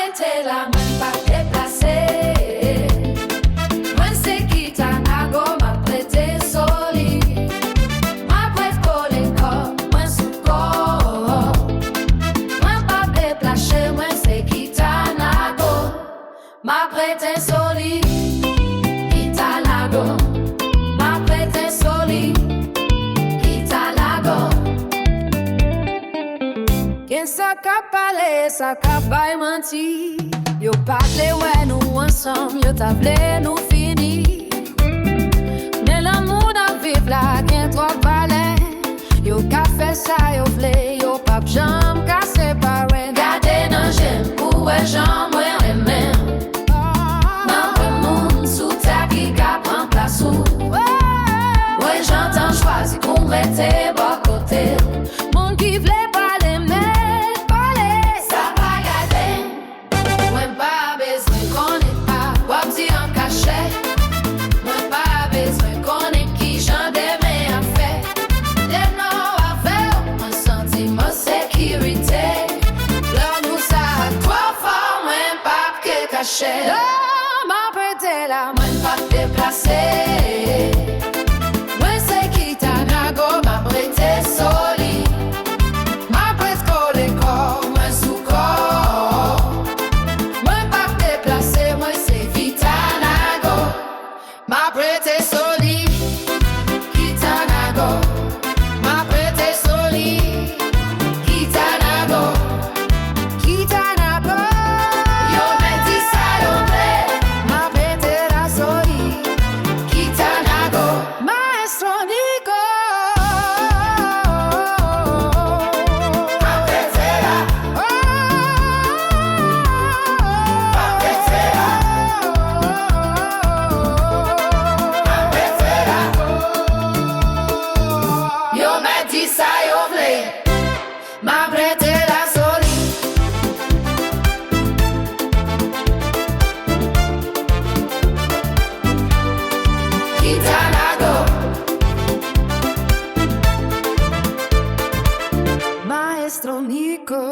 prêté la main, pas déplacé. Moi c'est Kitanago, m'a prêté solide. M'a prêté pour l'école, moi sous corps. Moi pas déplacé, moi c'est Kitanago. M'a prêté solide. Kitanago. M'a prêté solide. Kitanago. Qu'est ça qu'a parlé, ça qu'a pas menti. Yo parlé ouais nous ensemble, yo tablé nous fini. Mais l'amour dans vivre là, qu'un trop palais. Yo qu'a fait ça, yo vle, yo pas jambe qu'a séparé. Gardez dans j'aime, ouais j'en moi remède. Dans le monde sous terre qui qu'a prend place où. Ouais j'entends choisir qu'on mette bon côté. Mon qui vle parler mais parler. Ça va garder. Moi pas besoin qu'on est pas. Wapsi en cachet. Moi pas besoin qu'on est qui j'en demain à faire. Les noms à faire. Un sentiment sécurité. L'homme nous ça trop fort. Moi pas que cachet. L'homme m'a prêté la main pas déplacé. Moi c'est Kitanago m'a prêté solide. M'a prêté collé corps, moi sous corps. Moi pas déplacé, moi c'est Kitanago. M'a prêté solide. Kitanago. M'a prêté solide. Kitanago. Kitanago. Yo me dit ça yo plaît. M'a prêté la solide. Kitanago. Maestro Nico. M'a prêté la. M'a prêté la. M'a prêté la. Yo me dit ça yo vle. M'a prêté la solide. Kitanago. Maestro Nico.